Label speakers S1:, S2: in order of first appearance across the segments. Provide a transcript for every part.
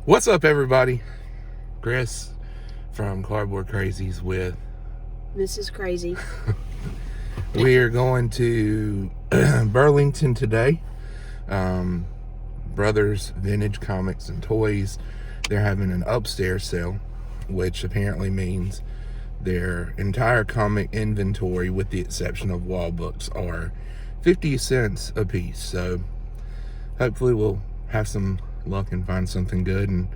S1: What's up, everybody? Chris from Cardboard Crazies with
S2: Mrs. Crazy.
S1: We're going to Burlington today. Brothers Vintage Comics and Toys. They're having an upstairs sale, which apparently means their entire comic inventory, with the exception of wall books, are 50 cents a piece. So hopefully we'll have some luck and find something good and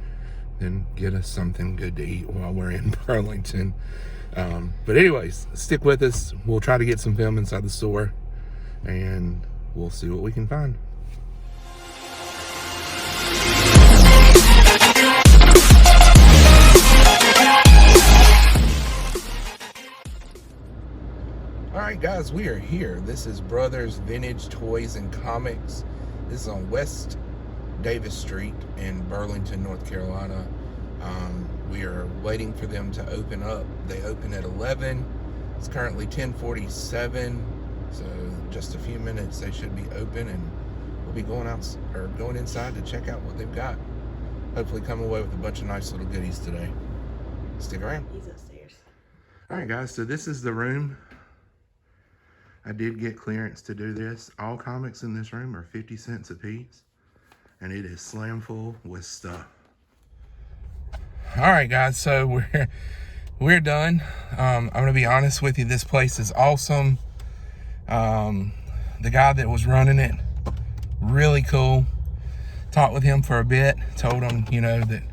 S1: then get us something good to eat while we're in Burlington. But anyways, stick with us. We'll try to get some film inside the store and we'll see what we can find. Alright guys, we are here. This is Brothers Vintage Toys and Comics. This is on West Davis Street in Burlington, North Carolina. We are waiting for them to open up. They open at 11. It's currently 10:47, so just a few minutes they should be open, and we'll be going inside to check out what they've got. Hopefully come away with a bunch of nice little goodies today. Stick around.
S2: He's upstairs.
S1: All right guys, so this is the room. I did get clearance to do this. All comics in this room are 50 cents a piece, and it is slam full with stuff. All right guys, so we're done. I'm gonna be honest with you, this place is awesome. The guy that was running it, really cool. Talked with him for a bit, told him, that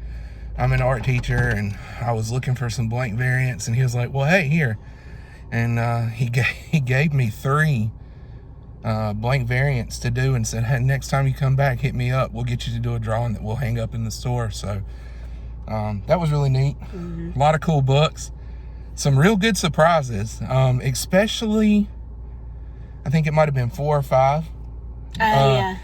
S1: I'm an art teacher and I was looking for some blank variants, and he was like, well, hey, here. And he gave me 3 blank variants to do and said, hey, next time you come back, hit me up. We'll get you to do a drawing that we'll hang up in the store. So that was really neat. A lot of cool books, some real good surprises, especially I think it might have been 4 or 5
S2: Yeah.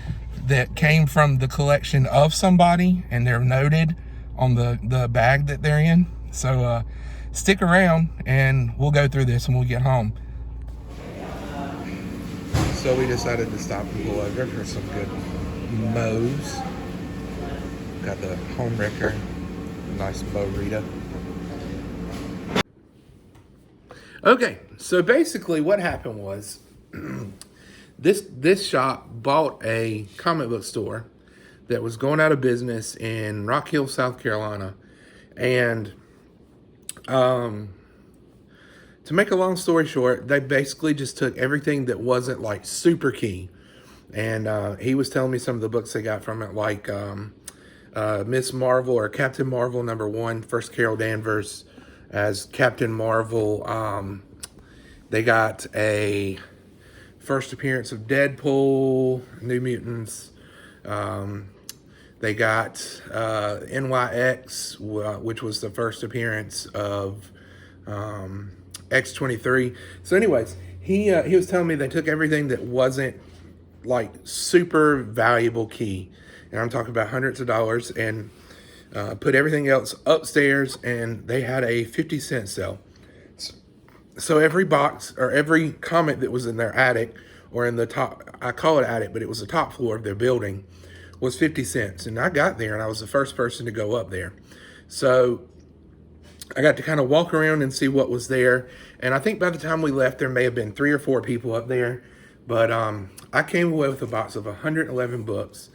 S1: that came from the collection of somebody, and they're noted on the bag that they're in. So stick around and we'll go through this and we'll get home. So we decided to stop and pull over for some good Moe's. Got the home wrecker, nice burrito. Okay, so basically what happened was this shop bought a comic book store that was going out of business in Rock Hill, South Carolina. And to make a long story short, they basically just took everything that wasn't like super key. And he was telling me some of the books they got from it, like Miss Marvel or Captain Marvel #1, first Carol Danvers as Captain Marvel. They got a first appearance of Deadpool, New Mutants. They got NYX, which was the first appearance of X-23. So anyways, he was telling me they took everything that wasn't like super valuable key, and I'm talking about hundreds of dollars, and put everything else upstairs, and they had a 50-cent sale. So every box or every comic that was in their attic, or in the top, I call it attic, but it was the top floor of their building, was 50 cents. And I got there and I was the first person to go up there. So I got to kind of walk around and see what was there. And I think by the time we left, there may have been 3 or 4 people up there. But I came away with a box of 111 books.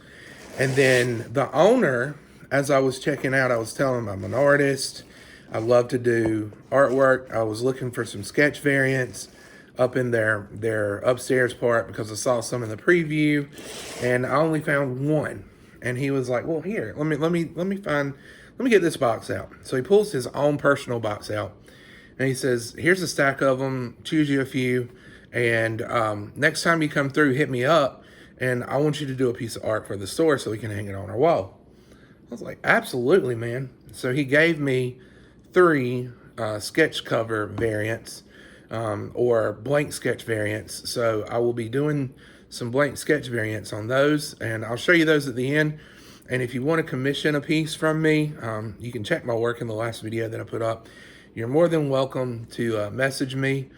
S1: And then the owner, as I was checking out, I was telling him I'm an artist. I love to do artwork. I was looking for some sketch variants up in their upstairs part because I saw some in the preview, and I only found 1. And he was like, well, here, let me get this box out. So he pulls his own personal box out, and he says, here's a stack of them, choose you a few, and next time you come through, hit me up, and I want you to do a piece of art for the store so we can hang it on our wall. I was like, absolutely, man. So he gave me 3 sketch cover variants, or blank sketch variants. So I will be doing some blank sketch variants on those, and I'll show you those at the end. And if you want to commission a piece from me, you can check my work in the last video that I put up. You're more than welcome to message me.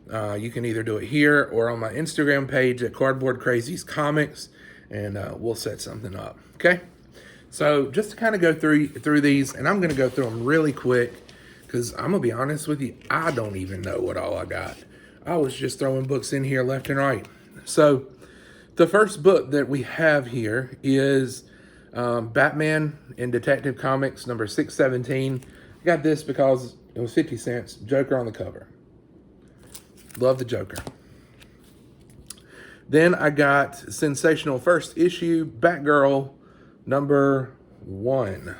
S1: You can either do it here or on my Instagram page at Cardboard Crazies Comics, and we'll set something up. Okay? So just to kind of go through these, and I'm going to go through them really quick because I'm going to be honest with you, I don't even know what all I got. I was just throwing books in here left and right. So the first book that we have here is Batman in Detective Comics number 617. I got this because it was 50 cents, Joker on the cover. Love the Joker. Then I got sensational first issue, Batgirl number 1.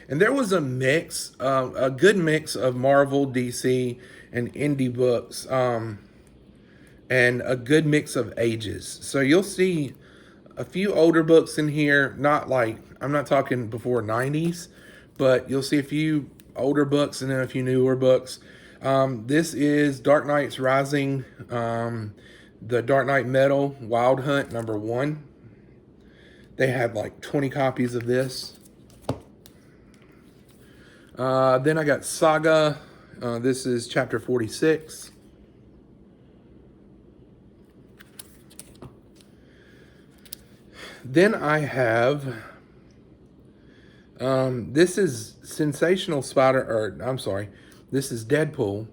S1: And there was a mix, a good mix of Marvel, DC, and indie books, and a good mix of ages. So you'll see a few older books in here, not like, I'm not talking before 90s, but you'll see a few older books and then a few newer books. This is Dark Knight's Rising, the Dark Knight Metal Wild Hunt number 1. They had like 20 copies of this. Then I got Saga. This is chapter 46. Then I have, this is Sensational this is Deadpool,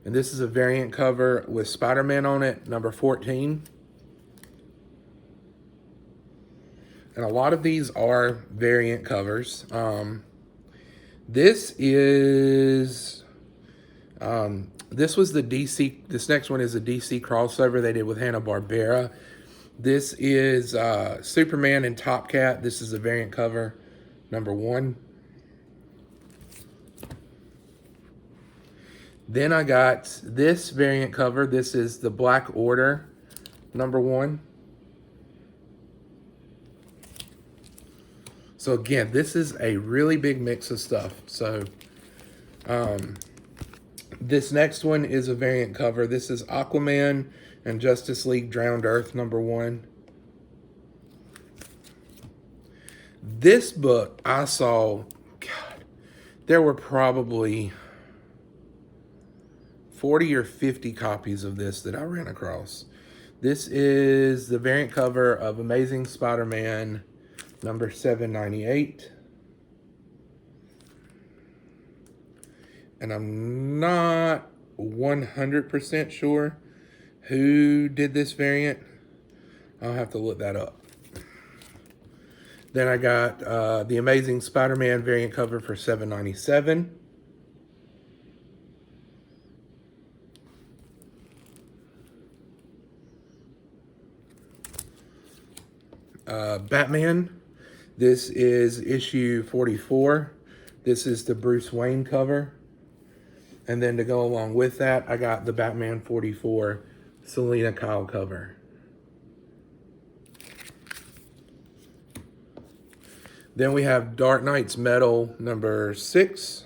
S1: and this is a variant cover with Spider-Man on it, number 14. And a lot of these are variant covers. This was the DC, this next one is a DC crossover they did with Hanna-Barbera. This is Superman and Top Cat. This is a variant cover, number 1. Then I got this variant cover. This is the Black Order, number 1. So again, this is a really big mix of stuff. So this next one is a variant cover. This is Aquaman and Justice League Drowned Earth, number 1. This book I saw, God, there were probably 40 or 50 copies of this that I ran across. This is the variant cover of Amazing Spider-Man number 798. And I'm not 100% sure who did this variant. I'll have to look that up. Then I got the Amazing Spider-Man variant cover for $7.97. Batman. This is issue 44. This is the Bruce Wayne cover. And then to go along with that, I got the Batman 44 Selena Kyle cover. Then we have Dark Knight's Metal number 6.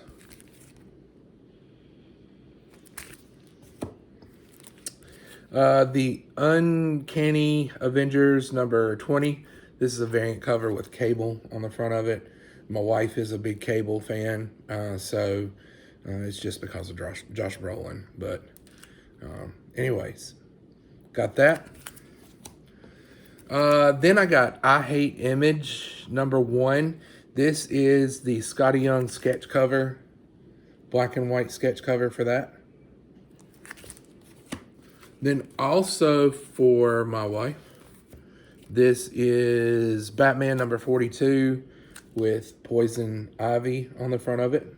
S1: The Uncanny Avengers number 20. This is a variant cover with Cable on the front of it. My wife is a big Cable fan, so it's just because of Josh Brolin. But anyways, got that. Then I got I Hate Image number 1. This is the Scotty Young sketch cover, black and white sketch cover for that. Then also for my wife, this is Batman number 42 with Poison Ivy on the front of it.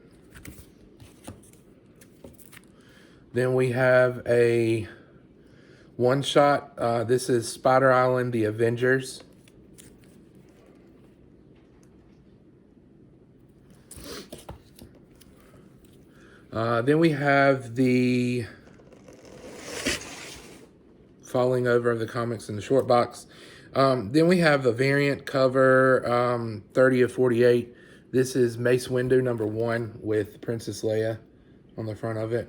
S1: Then we have a one-shot. This is Spider Island, The Avengers. Then we have the falling over of the comics in the short box. Then we have a variant cover, 30 of 48. This is Mace Windu number 1 with Princess Leia on the front of it.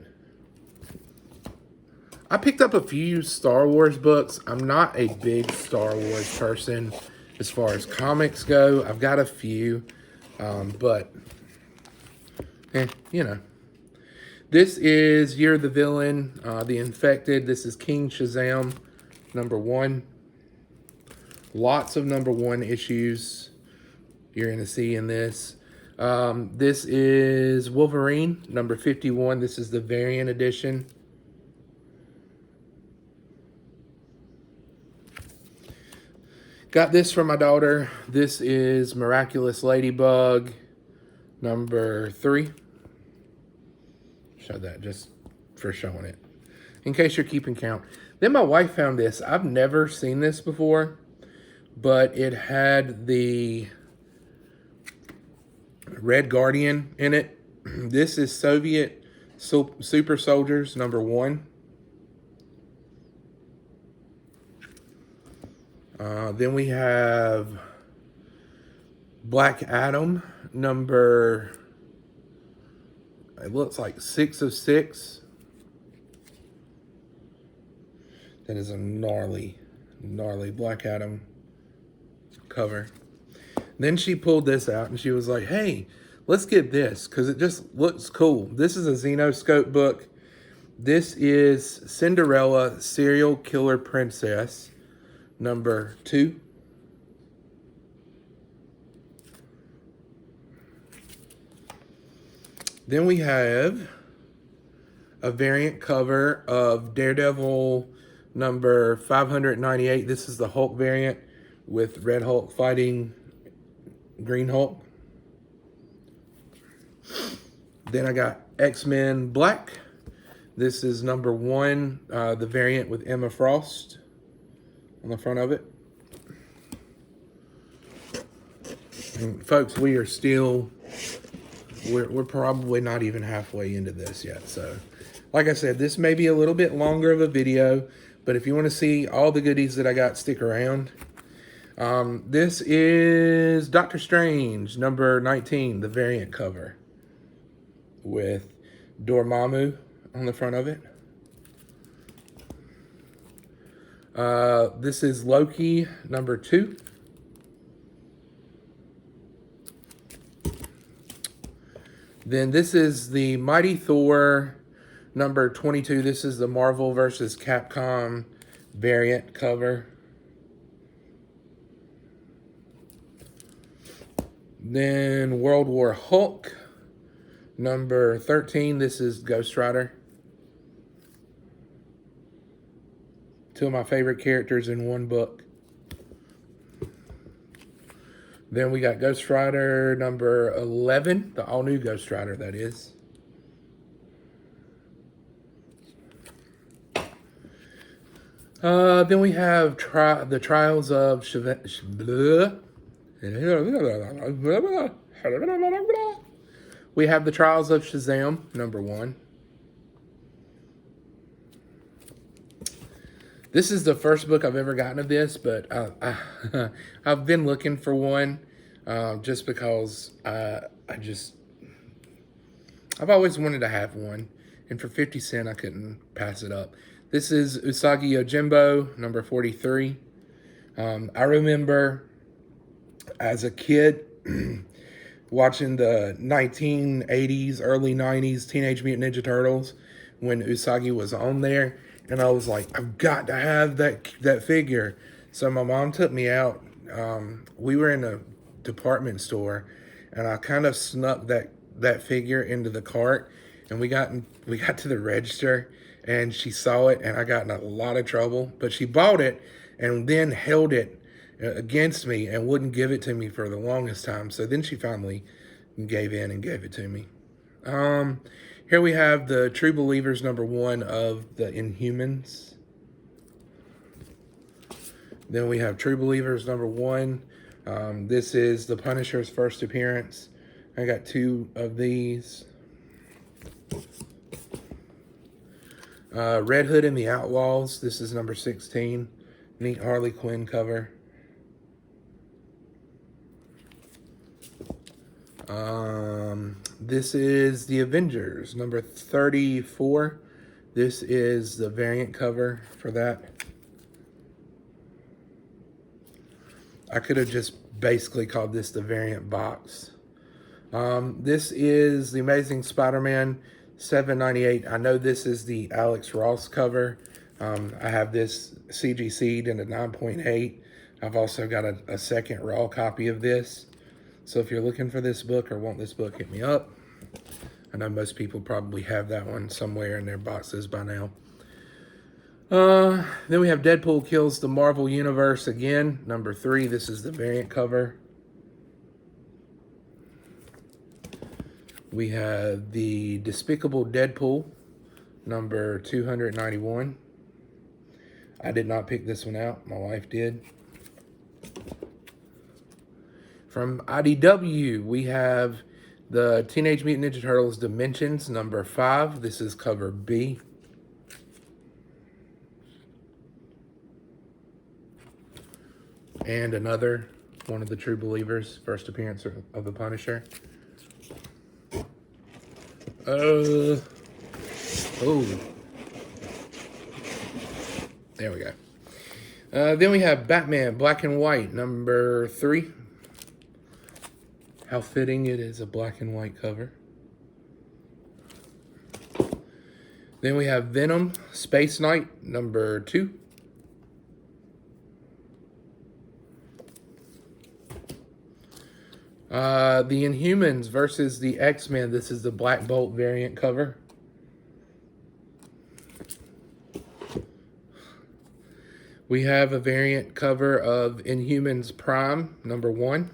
S1: I picked up a few Star Wars books. I'm not a big Star Wars person as far as comics go. I've got a few, but, you know. This is You're the Villain, The Infected. This is King Shazam, number 1. Lots of #1 issues you're going to see in this. This is Wolverine number 51. This is the variant edition. Got this from my daughter. This is Miraculous Ladybug number 3. Show that just for showing it, in case you're keeping count. Then my wife found this. I've never seen this before, but it had the Red Guardian in it. This is Soviet Super Soldiers #1. Then we have Black Adam number, it looks like 6 of 6. That is a gnarly Black Adam cover. Then she pulled this out and she was like, hey, let's get this because it just looks cool. This is a Xenoscope book. This is Cinderella Serial Killer Princess number 2. Then we have a variant cover of Daredevil number 598. This is the Hulk variant with Red Hulk fighting Green Hulk. Then I got X-Men Black. This is #1, the variant with Emma Frost on the front of it. And folks, we are still, we're probably not even halfway into this yet. So, like I said, this may be a little bit longer of a video, but if you want to see all the goodies that I got, stick around. This is Doctor Strange number 19, the variant cover with Dormammu on the front of it. This is Loki number 2. Then this is the Mighty Thor number 22. This is the Marvel vs. Capcom variant cover. Then World War Hulk number 13. This is Ghost Rider. 2 of my favorite characters in one book. Then we got Ghost Rider number 11, the all-new Ghost Rider, that is. Then we have the Trials of We have the Trials of Shazam, #1. This is the first book I've ever gotten of this, but I've been looking for one just because I've always wanted to have one, and for 50 cents I couldn't pass it up. This is Usagi Yojimbo, number 43. I remember as a kid watching the 1980s, early 90s Teenage Mutant Ninja Turtles when Usagi was on there. And I was like, I've got to have that figure. So my mom took me out. We were in a department store, and I kind of snuck that figure into the cart. And we got to the register, and she saw it, and I got in a lot of trouble. But she bought it, and then held it against me and wouldn't give it to me for the longest time. So then she finally gave in and gave it to me. Here we have the True Believers #1 of the Inhumans. Then we have True Believers #1. This is the Punisher's first appearance. I got 2 of these. Red Hood and the Outlaws. This is number 16. Neat Harley Quinn cover. This is the Avengers, number 34. This is the variant cover for that. I could have just basically called this the variant box. This is the Amazing Spider-Man 798. I know this is the Alex Ross cover, I have this CGC'd in a 9.8. I've also got a second raw copy of this. So if you're looking for this book or want this book, hit me up. I know most people probably have that one somewhere in their boxes by now. Then we have Deadpool Kills the Marvel Universe again, number 3. This is the variant cover. We have the Despicable Deadpool, number 291. I did not pick this one out. My wife did. From IDW, we have the Teenage Mutant Ninja Turtles Dimensions, number 5. This is cover B. And another one of the True Believers, first appearance of the Punisher. Oh. There we go. Then we have Batman Black and White, number 3. How fitting it is, a black and white cover. Then we have Venom Space Knight, number 2. The Inhumans versus the X-Men. This is the Black Bolt variant cover. We have a variant cover of Inhumans Prime, number 1.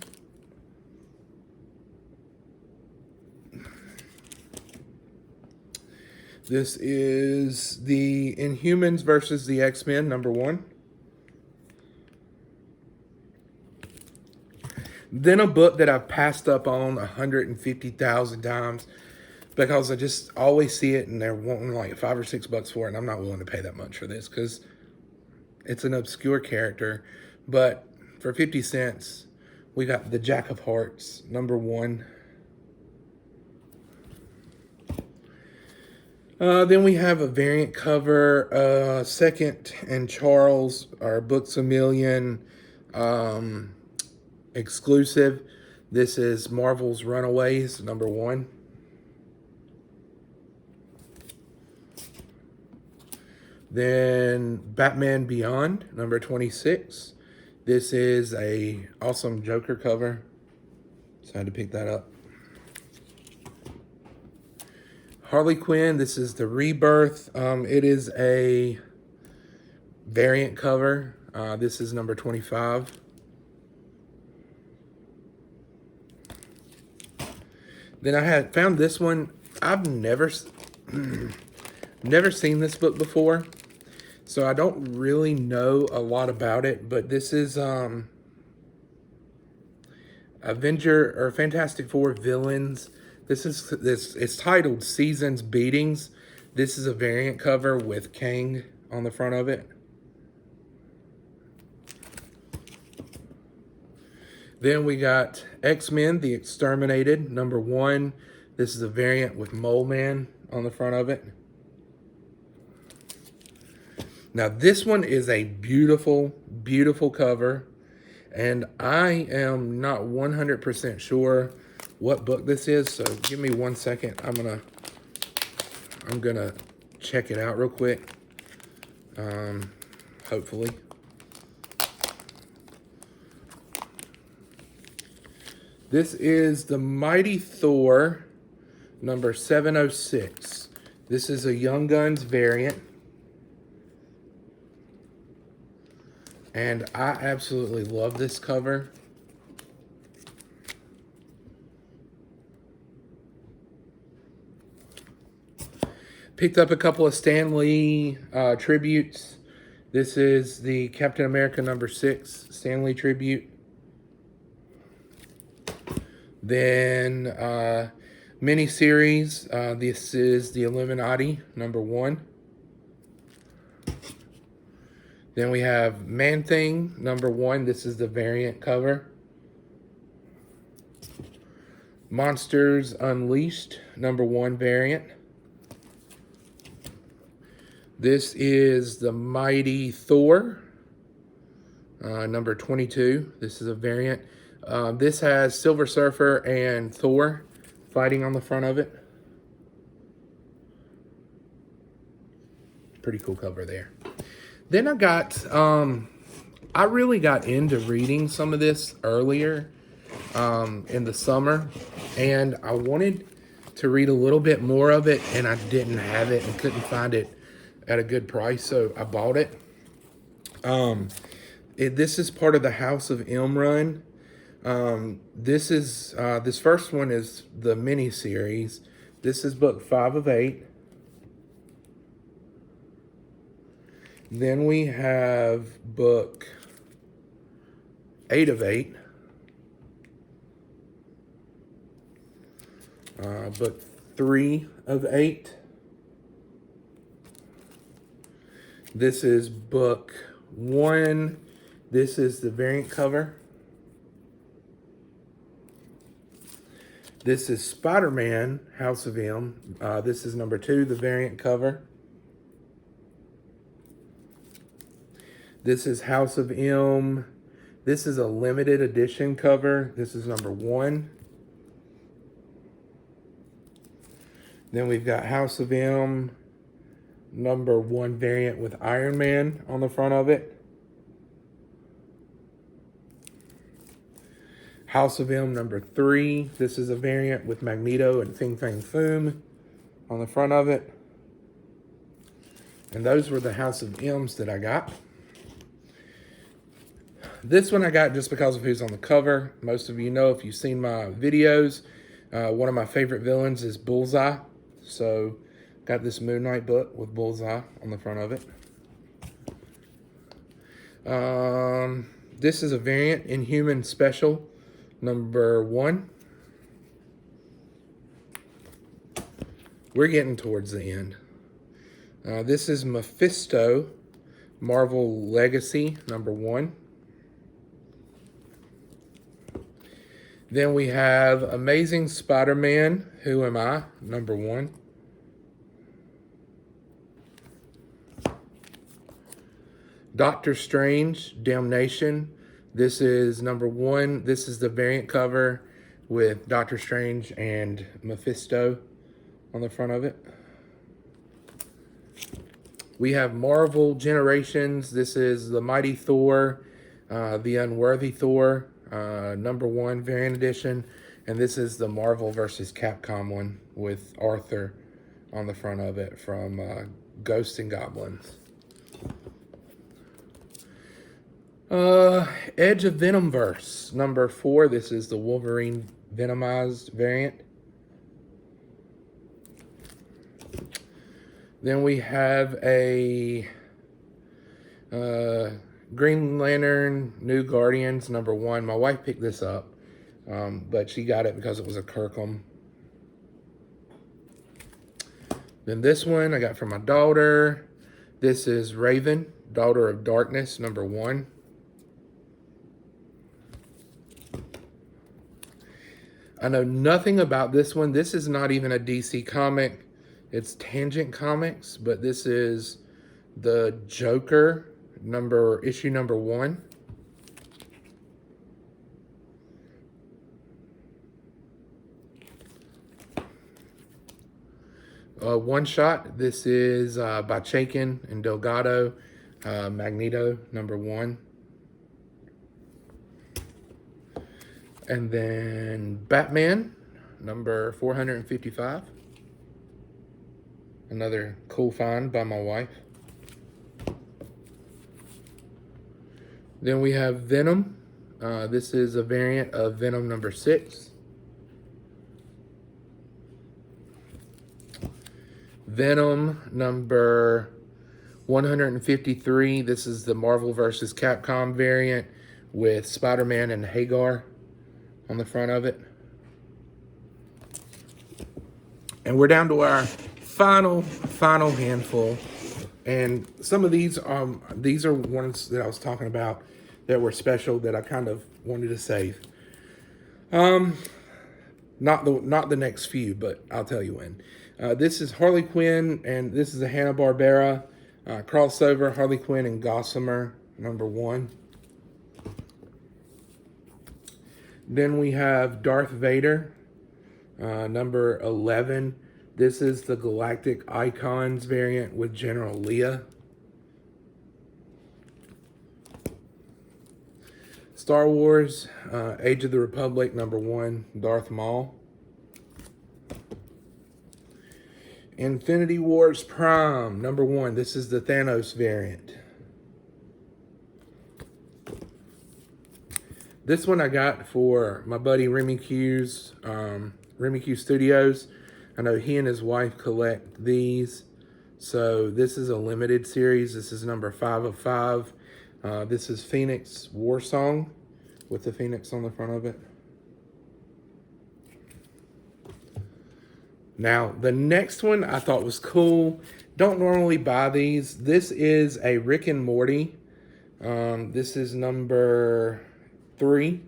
S1: This is the Inhumans versus the X-Men, number 1. Then a book that I've passed up on 150,000 times because I just always see it and they're wanting like $5 or $6 for it, and I'm not willing to pay that much for this because it's an obscure character. But for 50 cents, we got the Jack of Hearts, number 1. Then we have a variant cover, Second and Charles, our Books A Million exclusive. This is Marvel's Runaways, number 1. Then Batman Beyond, number 26. This is a awesome Joker cover, so I had to pick that up. Harley Quinn, this is the Rebirth. It is a variant cover. This is number 25. Then I had found this one. I've never seen this book before, so I don't really know a lot about it. But this is Avenger or Fantastic Four villains. It's titled Season's Beatings. This is a variant cover with Kang on the front of it. Then we got X-Men, The Exterminated, number 1. This is a variant with Mole Man on the front of it. Now this one is a beautiful, beautiful cover. And I am not 100% sure what book this is. So give me 1 second. I'm gonna check it out real quick. Hopefully. This is the Mighty Thor, number 706. This is a Young Guns variant. And I absolutely love this cover. Picked up a couple of Stan Lee tributes. This is the Captain America number 6 Stan Lee tribute. Then miniseries, this is the Illuminati, number 1. Then we have Man-Thing, number 1. This is the variant cover. Monsters Unleashed, number 1 variant. This is the Mighty Thor, number 22. This is a variant. This has Silver Surfer and Thor fighting on the front of it. Pretty cool cover there. Then I got, I really got into reading some of this earlier in the summer, and I wanted to read a little bit more of it, and I didn't have it and couldn't find it at a good price, so I bought it. This is part of the House of M run. This first one is the mini series. This is book 5 of 8. Then we have book 8 of 8. Book 3 of 8. This is book 1. This is the variant cover. This is Spider-Man, House of M. This is number 2, the variant cover. This is House of M. This is a limited edition cover. This is number 1. Then we've got House of M, number 1 variant with Iron Man on the front of it. House of M number 3. This is a variant with Magneto and Fing Fang Foom on the front of it. And those were the House of M's that I got. This one I got just because of who's on the cover. Most of you know, if you've seen my videos, one of my favorite villains is Bullseye. So got this Moon Knight book with Bullseye on the front of it. This is a variant, Inhuman Special, number 1. We're getting towards the end. This is Mephisto, Marvel Legacy, number 1. Then we have Amazing Spider-Man, Who Am I, number 1. Doctor Strange, Damnation. This is number 1. This is the variant cover with Doctor Strange and Mephisto on the front of it. We have Marvel Generations. This is the Mighty Thor, the Unworthy Thor, number 1 variant edition. And this is the Marvel vs. Capcom one with Arthur on the front of it from Ghosts and Goblins. Edge of Venomverse, number 4. This is the Wolverine Venomized variant. Then we have a Green Lantern New Guardians, number 1. My wife picked this up, but she got it because it was a Kirkham. Then this one I got from my daughter. This is Raven, Daughter of Darkness, number 1. I know nothing about this one. This is not even a DC comic. It's Tangent Comics, but this is the Joker, issue number 1. One shot. This is by Chaikin and Delgado, Magneto, number 1. And then Batman, number 455. Another cool find by my wife. Then we have Venom. This is a variant of Venom number 6. Venom number 153. This is the Marvel vs. Capcom variant with Spider-Man and Hagar on the front of it. And we're down to our final handful. And some of these are ones that I was talking about that were special that I kind of wanted to save. Not the next few, but I'll tell you when. This is Harley Quinn, and this is a Hanna-Barbera crossover, Harley Quinn and Gossamer, number 1. Then we have Darth Vader, number 11. This is the Galactic Icons variant with General Leia. Star Wars, Age of the Republic, number 1, Darth Maul. Infinity Wars Prime, number 1. This is the Thanos variant. This one I got for my buddy Remy Q's, Remy Q Studios. I know he and his wife collect these. So this is a limited series. This is number 5 of 5. This is Phoenix War Song with the Phoenix on the front of it. Now, the next one I thought was cool. Don't normally buy these. This is a Rick and Morty. This is number 3.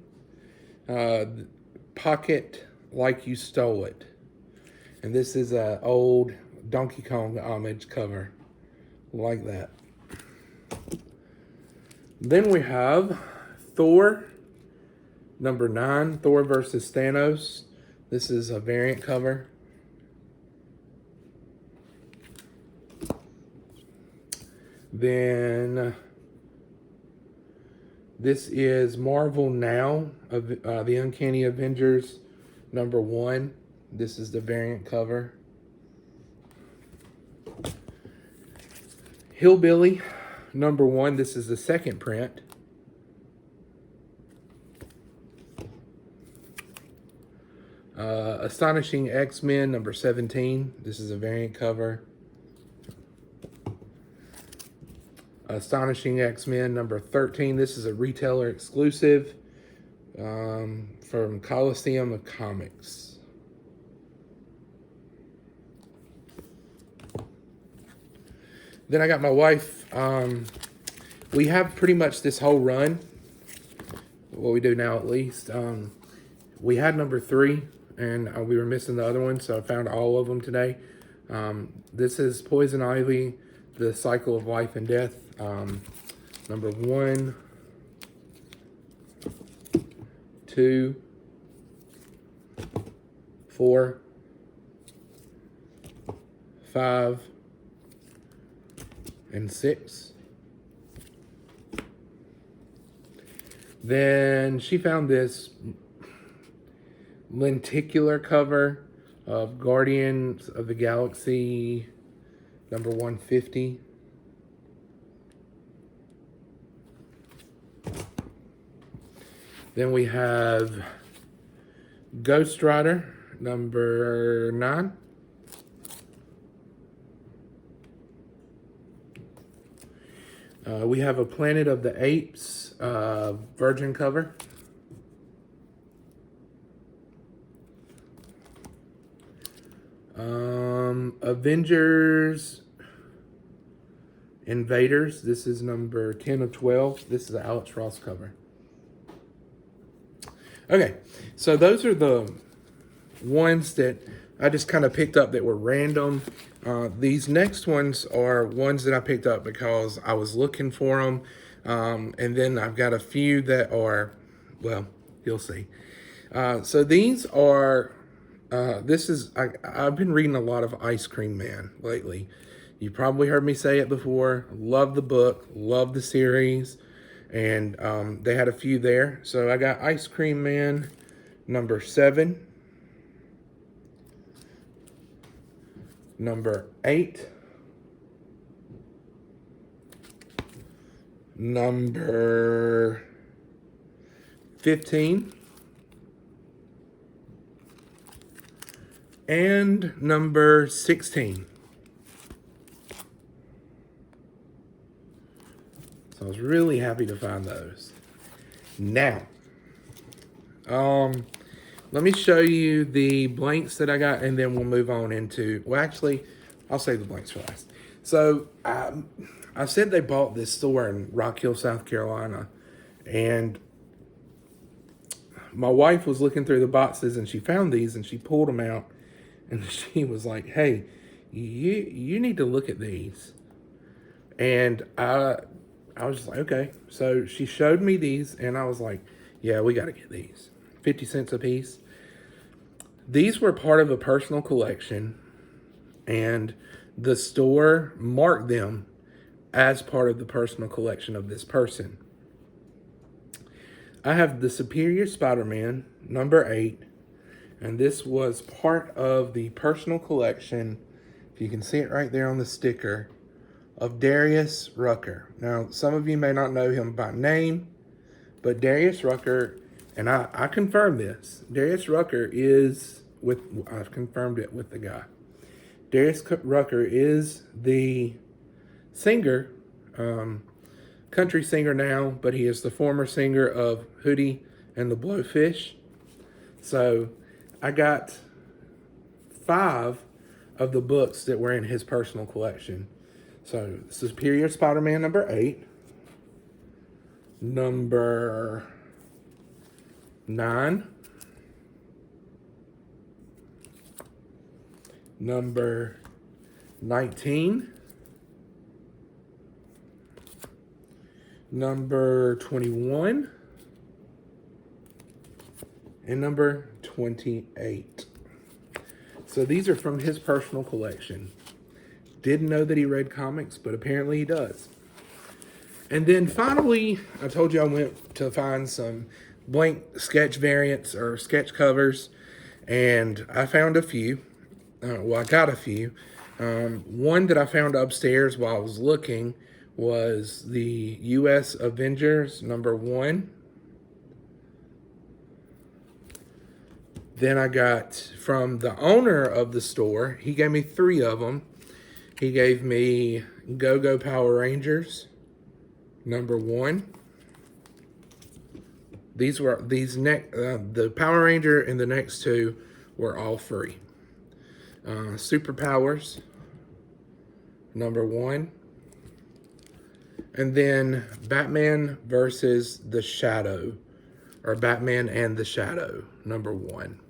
S1: Pocket Like You Stole It. And this is an old Donkey Kong homage cover. Like that. Then we have Thor, number 9. Thor versus Thanos. This is a variant cover. Then this is Marvel Now, the Uncanny Avengers, number 1. This is the variant cover. Hillbilly, number 1. This is the second print. Astonishing X-Men, number 17. This is a variant cover. Astonishing X-Men number 13. This is a retailer exclusive from Coliseum of Comics. Then I got my wife. We have pretty much this whole run. What we do now, at least. We had number 3, and we were missing the other one, so I found all of them today. This is Poison Ivy, The Cycle of Life and Death. Number 1, 2, 4, 5, and 6. Then she found this lenticular cover of Guardians of the Galaxy number 150. Then we have Ghost Rider, number 9. We have a Planet of the Apes virgin cover. Avengers Invaders. This is number 10 of 12. This is the Alex Ross cover. Okay, so those are the ones that I just kind of picked up that were random. These next ones are ones that I picked up because I was looking for them. And then I've got a few that are, well, you'll see. So these are, I've been reading a lot of Ice Cream Man lately. You probably heard me say it before. Love the book, love the series. And they had a few there. So I got Ice Cream Man number 7. Number 8. Number 15. And number 16. So I was really happy to find those. Now, let me show you the blanks that I got, and then we'll move on into, well, actually, I'll save the blanks for last. So, I said they bought this store in Rock Hill, South Carolina, and my wife was looking through the boxes, and she found these, and she pulled them out, and she was like, hey, you need to look at these. And I was just like, okay. So she showed me these, and I was like, yeah, we got to get these. 50 cents a piece. These were part of a personal collection, and the store marked them as part of the personal collection of this person. I have the Superior Spider-Man, number 8. And this was part of the personal collection, if you can see it right there on the sticker, of Darius Rucker. Now, some of you may not know him by name, but Darius Rucker, and I confirmed this, Darius Rucker is I've confirmed it with the guy. Darius Rucker is the singer, country singer now, but he is the former singer of Hootie and the Blowfish. So I got 5 of the books that were in his personal collection. So Superior Spider-Man number 8, number 9, number 19, number 21, and number 28. So these are from his personal collection. Didn't know that he read comics, but apparently he does. And then finally, I told you I went to find some blank sketch variants or sketch covers, and I found a few. I got a few. One that I found upstairs while I was looking was the U.S. Avengers number 1. Then I got from the owner of the store, he gave me 3 of them. He gave me Go-Go Power Rangers number 1. The Power Ranger and the next 2 were all free. Superpowers number 1. And then Batman versus the Shadow, or Batman and the Shadow number 1.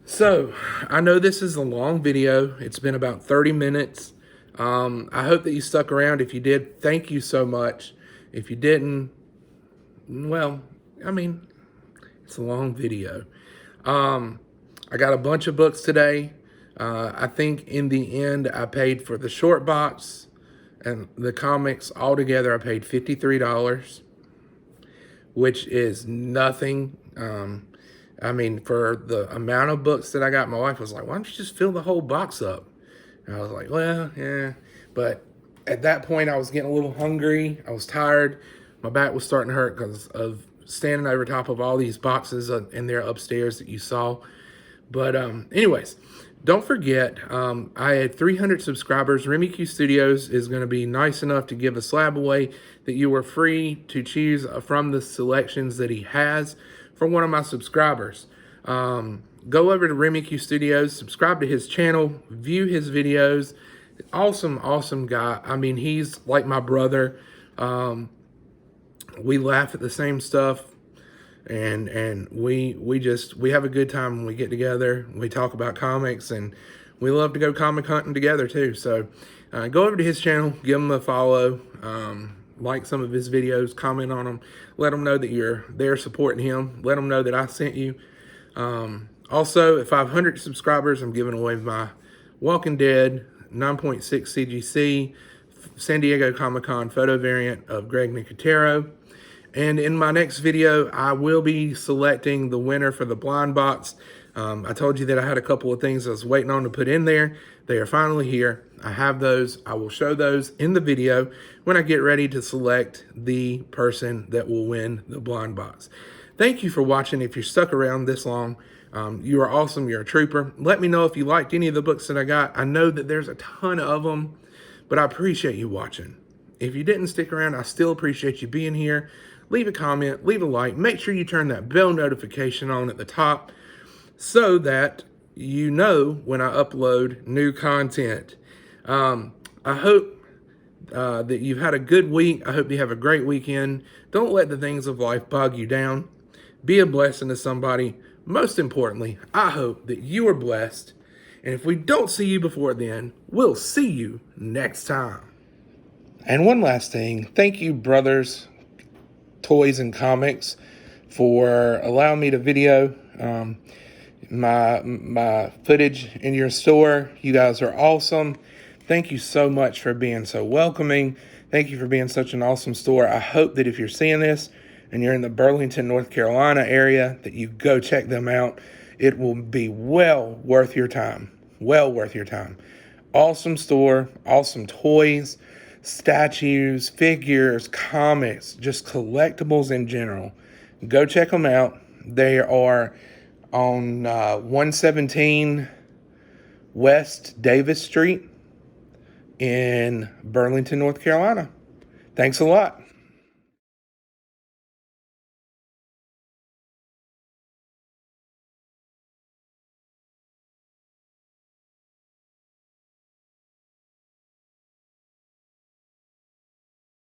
S1: So, I know this is a long video. It's been about 30 minutes. I hope that you stuck around. If you did, thank you so much. If you didn't, well, I mean, it's a long video. I got a bunch of books today. I think in the end, I paid for the short box and the comics altogether. I paid $53, which is nothing. I mean, for the amount of books that I got, my wife was like, why don't you just fill the whole box up? And I was like, well, yeah. But at that point, I was getting a little hungry. I was tired. My back was starting to hurt because of standing over top of all these boxes in there upstairs that you saw. But anyways, don't forget, I had 300 subscribers. Remy Q Studios is going to be nice enough to give a slab away that you are free to choose from the selections that he has for one of my subscribers. Go over to Remy Q Studios, subscribe to his channel, view his videos. Awesome guy. I mean, he's like my brother. We laugh at the same stuff, and we have a good time when we get together. We talk about comics, and we love to go comic hunting together too. So go over to his channel, give him a follow, like some of his videos, comment on them, let him know that you're there supporting him, let him know that I sent you. Also, at 500 subscribers, I'm giving away my Walking Dead 9.6 CGC San Diego Comic-Con photo variant of Greg Nicotero. And in my next video, I will be selecting the winner for the blind box. I told you that I had a couple of things I was waiting on to put in there. They are finally here. I have those. I will show those in the video when I get ready to select the person that will win the blind box. Thank you for watching. If you're stuck around this long, you are awesome. You're a trooper. Let me know if you liked any of the books that I got. I know that there's a ton of them, but I appreciate you watching. If you didn't stick around, I still appreciate you being here. Leave a comment, leave a like. Make sure you turn that bell notification on at the top so that you know when I upload new content. I hope that you've had a good week. I hope you have a great weekend. Don't let the things of life bog you down. Be a blessing to somebody. Most importantly, I hope that you are blessed. And if we don't see you before then, we'll see you next time. And one last thing. Thank you, brothers, Toys and Comics, for allowing me to video my footage in your store. You guys are awesome. Thank you so much for being so welcoming. Thank you for being such an awesome store. I hope that if you're seeing this, and you're in the Burlington, North Carolina area, that you go check them out. It will be well worth your time. Well worth your time. Awesome store, awesome toys, statues, figures, comics, just collectibles in general. Go check them out. They are on 117 West Davis Street in Burlington, North Carolina. Thanks a lot.